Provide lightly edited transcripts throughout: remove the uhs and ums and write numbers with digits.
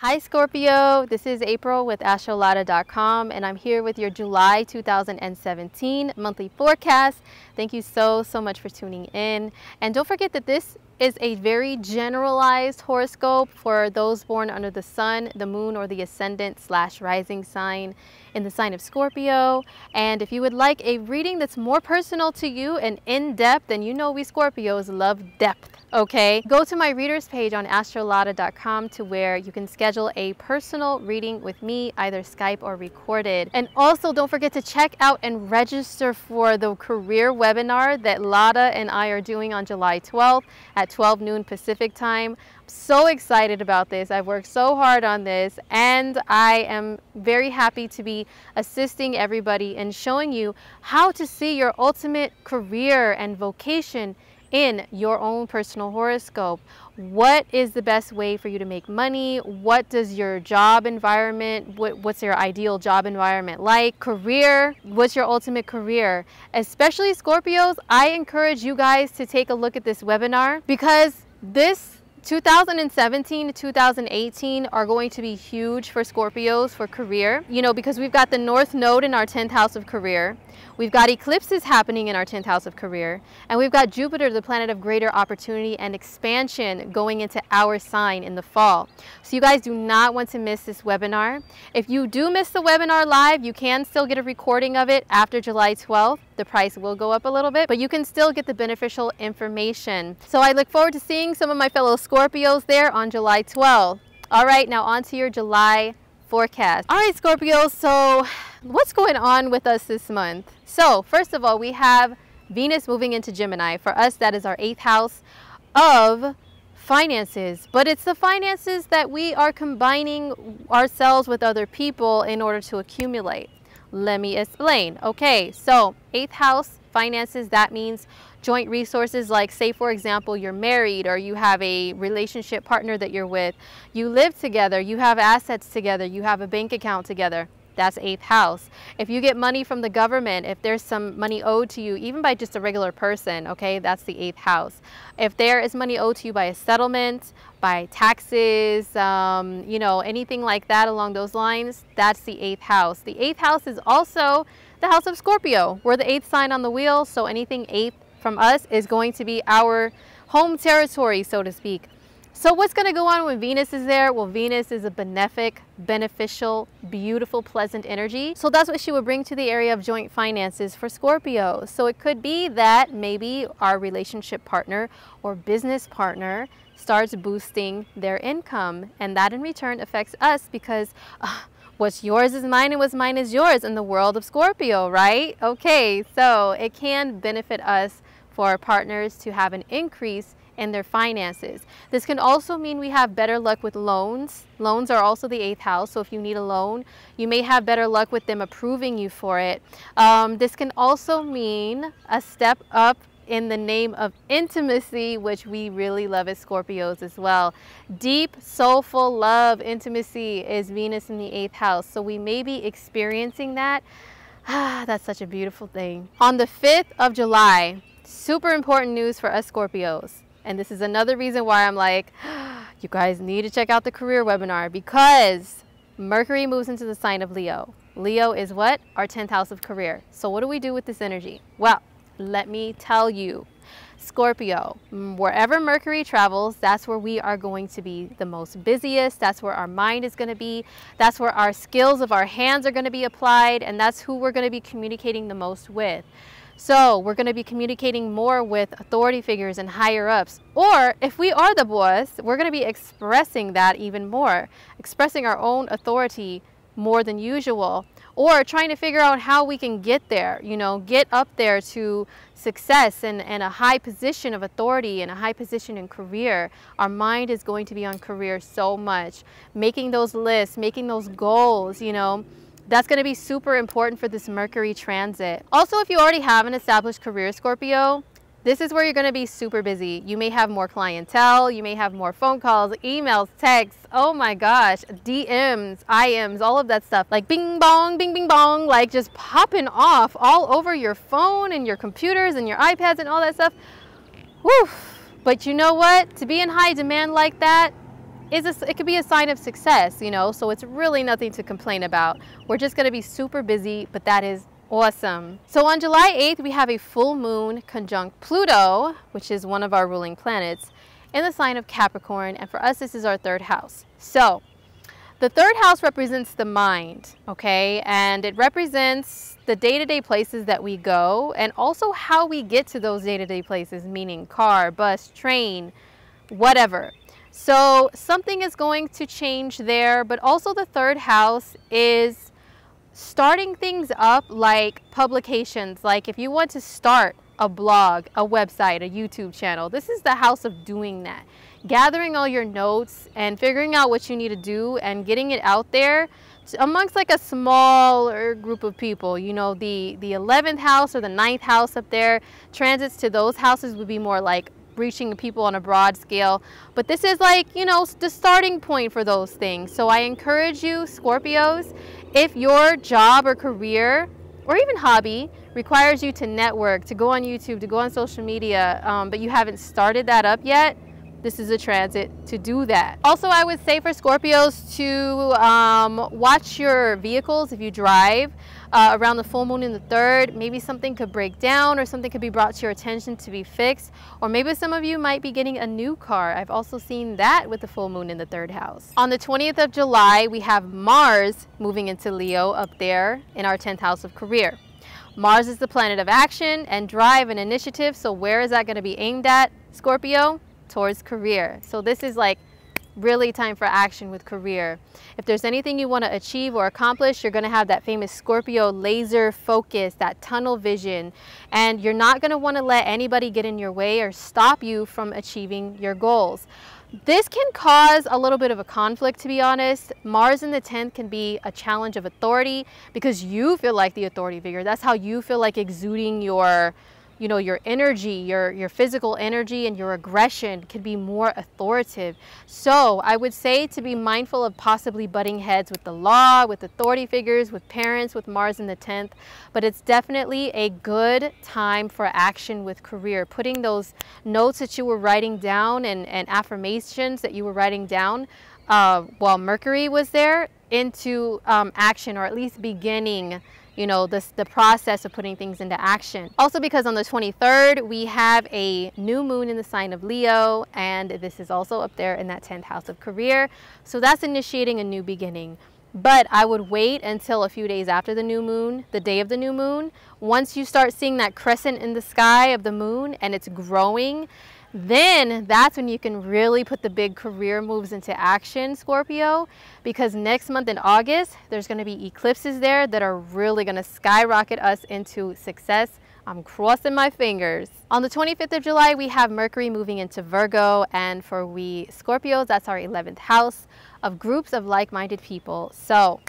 Hi Scorpio, this is April with astrolada.com and I'm here with your July 2017 monthly forecast. Thank you so much for tuning in. And don't forget that this is a very generalized horoscope for those born under the sun, the moon, or the ascendant / rising sign in the sign of Scorpio. And if you would like a reading that's more personal to you and in-depth, then you know we Scorpios love depth. Okay, go to my readers page on astrolada.com to where you can schedule a personal reading with me, either Skype or recorded. And also don't forget to check out and register for the career webinar that Lada and I are doing on July 12th at 12 noon Pacific time. I'm so excited about this. I've worked so hard on this and I am very happy to be assisting everybody and showing you how to see your ultimate career and vocation in your own personal horoscope. What is the best way for you to make money? What does your job environment, what's your ideal job environment like? Career, what's your ultimate career? Especially Scorpios, I encourage you guys to take a look at this webinar because this 2017 to 2018 are going to be huge for Scorpios for career, you know, because we've got the North Node in our 10th house of career. We've got eclipses happening in our 10th house of career, and we've got Jupiter, the planet of greater opportunity and expansion, going into our sign in the fall. So you guys do not want to miss this webinar. If you do miss the webinar live, you can still get a recording of it after July 12th. The price will go up a little bit, but you can still get the beneficial information. So I look forward to seeing some of my fellow Scorpios there on July 12th. All right, now on to your July forecast. All right, Scorpios, so what's going on with us this month? So first of all, we have Venus moving into Gemini. For us, that is our 8th house of finances, but it's the finances that we are combining ourselves with other people in order to accumulate. Let me explain. Okay, so 8th house finances, that means joint resources, like say for example you're married or you have a relationship partner that you're with, you live together, you have assets together, you have a bank account together. That's 8th house. If you get money from the government, if there's some money owed to you, even by just a regular person, okay, that's the 8th house. If there is money owed to you by a settlement, by taxes, you know, anything like that along those lines, that's the 8th house. The 8th house is also the house of Scorpio. We're the 8th sign on the wheel, so anything 8th from us is going to be our home territory, so to speak. So what's going to go on when Venus is there? Well, Venus is a benefic, beneficial, beautiful, pleasant energy. So that's what she would bring to the area of joint finances for Scorpio. So it could be that maybe our relationship partner or business partner starts boosting their income, and that in return affects us because what's yours is mine and what's mine is yours in the world of Scorpio, right? Okay, so it can benefit us for our partners to have an increase in their finances. This can also mean we have better luck with loans. Loans are also the 8th house, so if you need a loan, you may have better luck with them approving you for it. This can also mean a step up in the name of intimacy, which we really love as Scorpios as well. Deep, soulful love, intimacy is Venus in the 8th house, so we may be experiencing that. That's such a beautiful thing. On the 5th of July, super important news for us Scorpios. And this is another reason why I'm like, you guys need to check out the career webinar, because Mercury moves into the sign of Leo. Leo is what? Our 10th house of career. So what do we do with this energy? Well, let me tell you, Scorpio, wherever Mercury travels, that's where we are going to be the most busiest. That's where our mind is going to be. That's where our skills of our hands are going to be applied. And that's who we're going to be communicating the most with. So we're going to be communicating more with authority figures and higher ups. Or if we are the boss, we're going to be expressing that even more, expressing our own authority more than usual, or trying to figure out how we can get there, you know, get up there to success and a high position of authority and a high position in career. Our mind is going to be on career so much, making those lists, making those goals, you know. That's going to be super important for this Mercury transit. Also, if you already have an established career, Scorpio, this is where you're going to be super busy. You may have more clientele, you may have more phone calls, emails, texts, oh my gosh, DMs, IMs, all of that stuff. Like bing bong, like just popping off all over your phone and your computers and your iPads and all that stuff. Woo! But you know what? To be in high demand like that, it could be a sign of success, you know, so it's really nothing to complain about. We're just going to be super busy, but that is awesome. So on July 8th, we have a full moon conjunct Pluto, which is one of our ruling planets, in the sign of Capricorn, and for us this is our third house. So the third house represents the mind, okay, and it represents the day-to-day places that we go and also how we get to those day-to-day places, meaning car, bus, train, whatever. So something is going to change there, but also the third house is starting things up, like publications. Like if you want to start a blog, a website, a YouTube channel, this is the house of doing that. Gathering all your notes and figuring out what you need to do and getting it out there amongst like a smaller group of people. You know, the 11th house or the 9th house up there, transits to those houses would be more like reaching people on a broad scale, but this is like, you know, the starting point for those things. So I encourage you, Scorpios, if your job or career or even hobby requires you to network, to go on YouTube, to go on social media, but you haven't started that up yet, this is a transit to do that. Also, I would say for Scorpios to watch your vehicles if you drive around the full moon in the 3rd. Maybe something could break down or something could be brought to your attention to be fixed. Or maybe some of you might be getting a new car. I've also seen that with the full moon in the 3rd house. On the 20th of July, we have Mars moving into Leo up there in our 10th house of career. Mars is the planet of action and drive and initiative. So where is that going to be aimed at, Scorpio? Towards career. So this is like really time for action with career. If there's anything you want to achieve or accomplish, you're going to have that famous Scorpio laser focus, that tunnel vision, and you're not going to want to let anybody get in your way or stop you from achieving your goals. This can cause a little bit of a conflict, to be honest. Mars in the 10th can be a challenge of authority because you feel like the authority figure. That's how you feel like exuding your, you know, your energy, your physical energy and your aggression can be more authoritative. So I would say to be mindful of possibly butting heads with the law, with authority figures, with parents, with Mars in the 10th. But it's definitely a good time for action with career. Putting those notes that you were writing down and affirmations that you were writing down while Mercury was there into action, or at least beginning, you know, the process of putting things into action. Also because on the 23rd, we have a new moon in the sign of Leo, and this is also up there in that 10th house of career. So that's initiating a new beginning. But I would wait until a few days after the new moon, the day of the new moon. Once you start seeing that crescent in the sky of the moon and it's growing, then that's when you can really put the big career moves into action, Scorpio, because next month in August, there's going to be eclipses there that are really going to skyrocket us into success. I'm crossing my fingers. On the 25th of July, we have Mercury moving into Virgo, and for we Scorpios, that's our 11th house of groups of like-minded people. So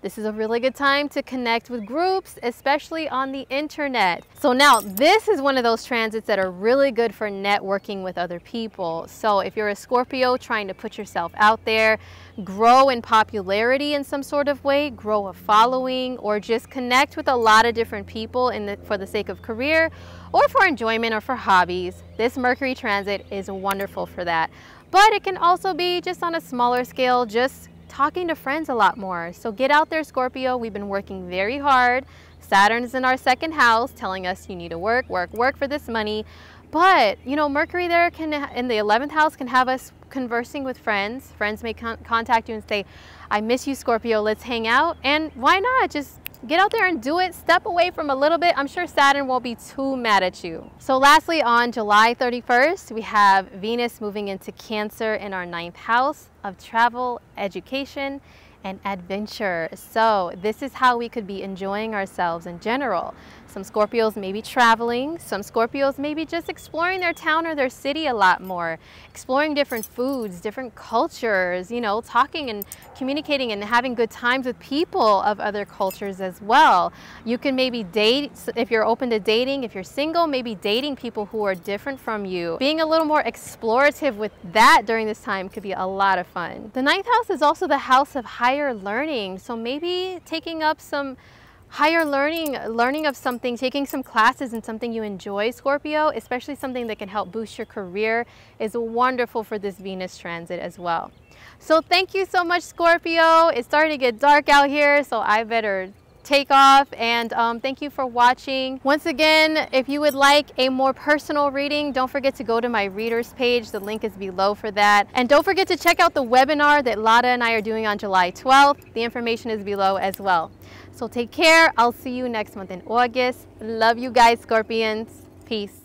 this is a really good time to connect with groups, especially on the internet. So now this is one of those transits that are really good for networking with other people. So if you're a Scorpio trying to put yourself out there, grow in popularity in some sort of way, grow a following, or just connect with a lot of different people for the sake of career or for enjoyment or for hobbies, this Mercury transit is wonderful for that. But it can also be just on a smaller scale, just talking to friends a lot more. So get out there, Scorpio. We've been working very hard. Saturn is in our 2nd house telling us you need to work for this money. But, you know, Mercury there in the 11th house can have us conversing with friends. Friends may contact you and say, I miss you, Scorpio, let's hang out. And why not? Just get out there and do it. Step away from a little bit. I'm sure Saturn won't be too mad at you. So lastly, on July 31st, we have Venus moving into Cancer in our 9th house of travel, education, and adventure. So this is how we could be enjoying ourselves in general. Some Scorpios may be traveling. Some Scorpios may be just exploring their town or their city a lot more, exploring different foods, different cultures, you know, talking and communicating and having good times with people of other cultures as well. You can maybe date, if you're open to dating. If you're single, maybe dating people who are different from you. Being a little more explorative with that during this time could be a lot of fun. The 9th house is also the house of higher learning. So maybe taking up some higher learning of something, taking some classes in something you enjoy, Scorpio, especially something that can help boost your career, is wonderful for this Venus transit as well. So thank you so much, Scorpio. It's starting to get dark out here, so I better take off. And thank you for watching. Once again, if you would like a more personal reading, don't forget to go to my readers page. The link is below for that. And don't forget to check out the webinar that Lada and I are doing on July 12th. The information is below as well. So take care. I'll see you next month in August. Love you guys, Scorpions. Peace.